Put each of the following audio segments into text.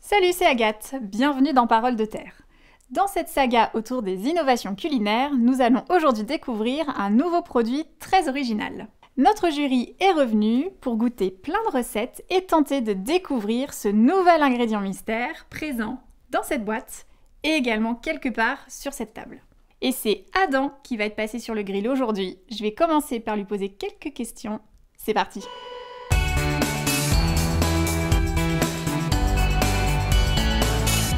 Salut, c'est Agathe, bienvenue dans Paroles de Terre. Dans cette saga autour des innovations culinaires, nous allons aujourd'hui découvrir un nouveau produit très original. Notre jury est revenu pour goûter plein de recettes et tenter de découvrir ce nouvel ingrédient mystère présent dans cette boîte et également quelque part sur cette table. Et c'est Adam qui va être passé sur le grill aujourd'hui. Je vais commencer par lui poser quelques questions. C'est parti!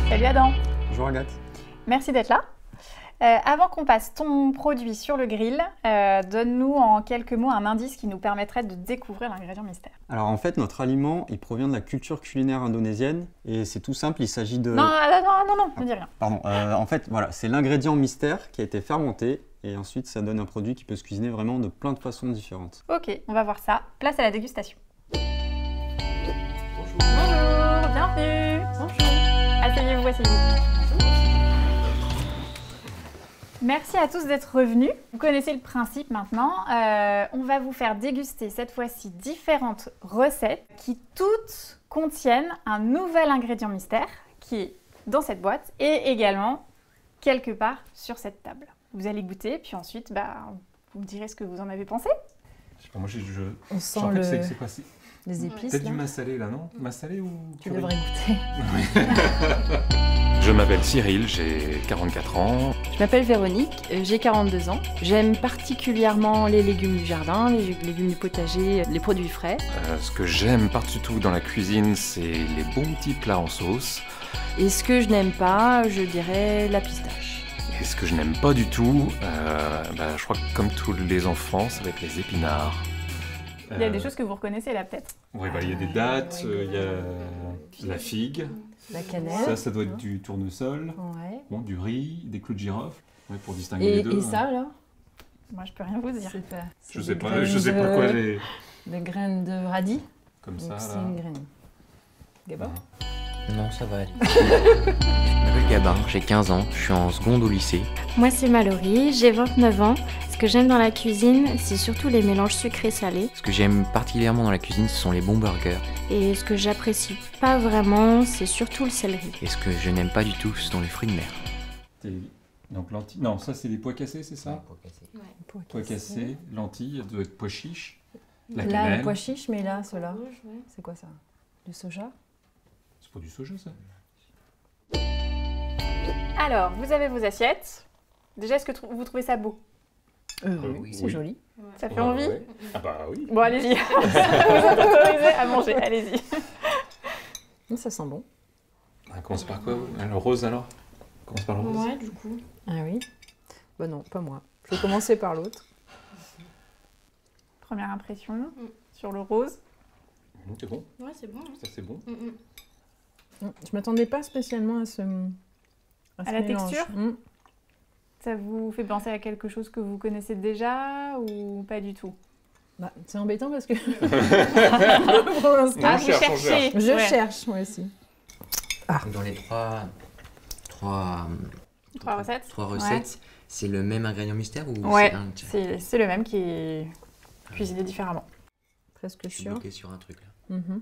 Salut Adam! Bonjour Agathe. Merci d'être là. Avant qu'on passe ton produit sur le grill, donne-nous en quelques mots un indice qui nous permettrait de découvrir l'ingrédient mystère. Alors en fait, notre aliment, il provient de la culture culinaire indonésienne et c'est tout simple, il s'agit de... Non, ne dis rien. Pardon, en fait, voilà, c'est l'ingrédient mystère qui a été fermenté et ensuite ça donne un produit qui peut se cuisiner vraiment de plein de façons différentes. Ok, on va voir ça. Place à la dégustation. Bonjour. Bonjour, bienvenue. Bonjour. Asseyez-vous, asseyez-vous. Merci à tous d'être revenus. Vous connaissez le principe maintenant. On va vous faire déguster cette fois-ci différentes recettes qui toutes contiennent un nouvel ingrédient mystère qui est dans cette boîte et également quelque part sur cette table. Vous allez goûter puis ensuite vous me direz ce que vous en avez pensé. Je sais pas, moi On sent en fait, c'est quoi, les épices. peut-être là. du massalé là, non? Massalé ou Tu curry? devrais goûter. Je m'appelle Cyril, j'ai 44 ans. Je m'appelle Véronique, j'ai 42 ans. J'aime particulièrement les légumes du jardin, les légumes du potager, les produits frais. Ce que j'aime par-dessus tout dans la cuisine, c'est les bons petits plats en sauce. Et ce que je n'aime pas, je dirais la pistache. Et ce que je n'aime pas du tout, je crois que comme tous les enfants, ça va être les épinards. Il y a des choses que vous reconnaissez là peut-être. Ouais, il y a des dattes, il y a la figue. La cannelle. Ça doit être du tournesol. Ouais. Bon, du riz, des clous de girofle, ouais, pour distinguer les deux. Et ça, là Moi je peux rien vous dire. c'est pas, Je c'est sais des pas, graines je sais pas quoi de- les... Des graines de radis. Comme Donc ça, c'est là. une graine. Gabin. Non, ça va aller. Je m'appelle Gabin, j'ai 15 ans, je suis en seconde au lycée. Moi c'est Mallory, j'ai 29 ans. Ce que j'aime dans la cuisine, c'est surtout les mélanges sucrés-salés. Ce que j'aime particulièrement dans la cuisine, ce sont les bons burgers. Et ce que j'apprécie pas vraiment, c'est surtout le céleri. Et ce que je n'aime pas du tout, ce sont les fruits de mer. Donc lentilles... Non, ça c'est des pois cassés, c'est ça? Pois Pois cassés, lentilles, ça doit être pois chiches, la Là, cannelle. le pois chiche, mais là, ceux-là. C'est quoi ça? Du soja? C'est pas du soja, ça? Alors, vous avez vos assiettes. Déjà, est-ce que vous trouvez ça beau? oui. C'est Oui. joli. Ça fait envie? Ouais. Ah bah oui. Bon, allez-y. Vous êtes autorisés à manger, allez-y. Ça sent bon. On commence par quoi? Le rose alors? On commence par le rose? du coup. Ah oui? Bah non, pas moi. Je vais commencer par l'autre. Première impression sur le rose. C'est bon? Ouais, c'est bon. Ça c'est bon? Je m'attendais pas spécialement à ce À la mélange. texture? Ça vous fait penser à quelque chose que vous connaissez déjà ou pas du tout? Bah, c'est embêtant parce que Non, Ah, je vous cherche, on cherchez. je Ouais. cherche moi aussi. Dans les trois Trois recettes? recettes, c'est le même ingrédient mystère ou Ouais, c'est un... c'est le même qui est cuisiné différemment. Presque Je suis sûr. bloqué sur un truc là. Mhm.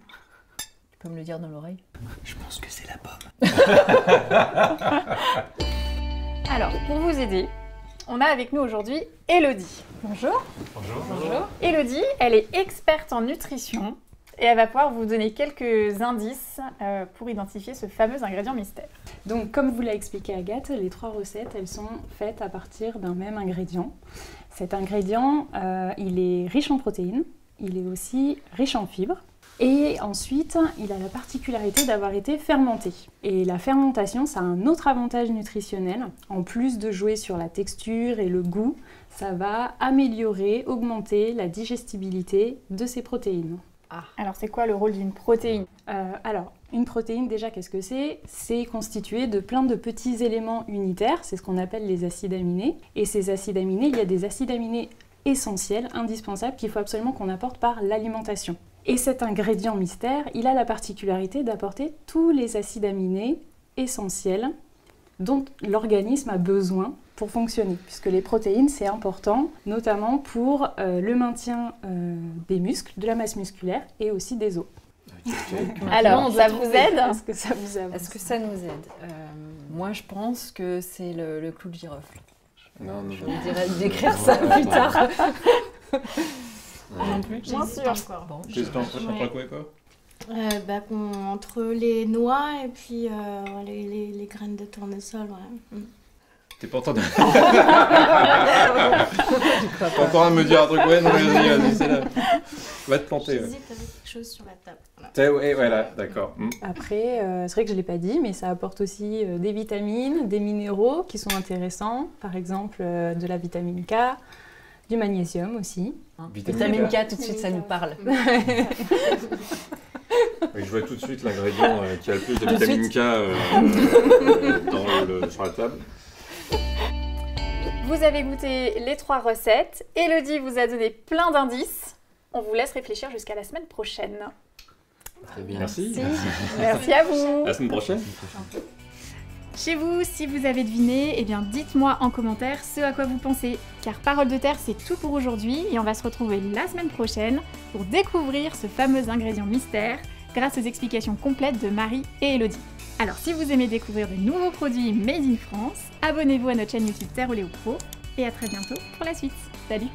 Tu peux me le dire dans l'oreille? Je pense que c'est la pomme. Alors, pour vous aider, on a avec nous aujourd'hui Elodie. Bonjour. Bonjour. Elodie, elle est experte en nutrition et elle va pouvoir vous donner quelques indices pour identifier ce fameux ingrédient mystère. Donc, comme vous l'a expliqué Agathe, les trois recettes, elles sont faites à partir d'un même ingrédient. Cet ingrédient, il est riche en protéines, il est aussi riche en fibres. Et ensuite, il a la particularité d'avoir été fermenté. Et la fermentation, ça a un autre avantage nutritionnel. En plus de jouer sur la texture et le goût, ça va améliorer, augmenter la digestibilité de ces protéines. Alors, c'est quoi le rôle d'une protéine? Alors, une protéine, déjà, qu'est-ce que c'est? C'est constitué de plein de petits éléments unitaires, c'est ce qu'on appelle les acides aminés. Et ces acides aminés, il y a des acides aminés essentiels, indispensables, qu'il faut absolument qu'on apporte par l'alimentation. Et cet ingrédient mystère, il a la particularité d'apporter tous les acides aminés essentiels dont l'organisme a besoin pour fonctionner, puisque les protéines, c'est important, notamment pour le maintien des muscles, de la masse musculaire et aussi des os. Alors, ça vous aide? Est-ce que ça vous avance? Est-ce que ça nous aide? Moi, je pense que c'est le clou de girofle. Non, Je vous dirais d'écrire ça plus tard. Non plus. Bien sûr. Bon, Qu'est-ce que t'en penses quoi et quoi? Entre les noix et puis les graines de tournesol, ouais. T'es pas entendu. T'es encore à me dire un truc, ouais, non, vas-y, c'est là. Va te planter. Ouais. J'hésite avec quelque chose sur la table. Ouais, voilà, d'accord. Après, c'est vrai que je ne l'ai pas dit, mais ça apporte aussi des vitamines, des minéraux qui sont intéressants. Par exemple, de la vitamine K, du magnésium aussi. Vitamine K, tout de suite, ça nous parle. Oui, je vois tout de suite l'ingrédient qui a le plus de vitamine K sur la table. Vous avez goûté les 3 recettes. Elodie vous a donné plein d'indices. On vous laisse réfléchir jusqu'à la semaine prochaine. Très bien. Merci. Merci à vous. À la semaine prochaine. Chez vous, si vous avez deviné, eh bien dites-moi en commentaire ce à quoi vous pensez. Car Parole de Terre, c'est tout pour aujourd'hui et on va se retrouver la semaine prochaine pour découvrir ce fameux ingrédient mystère grâce aux explications complètes de Marie et Elodie. Alors si vous aimez découvrir de nouveaux produits made in France, abonnez-vous à notre chaîne YouTube Terre au Léo Pro et à très bientôt pour la suite. Salut!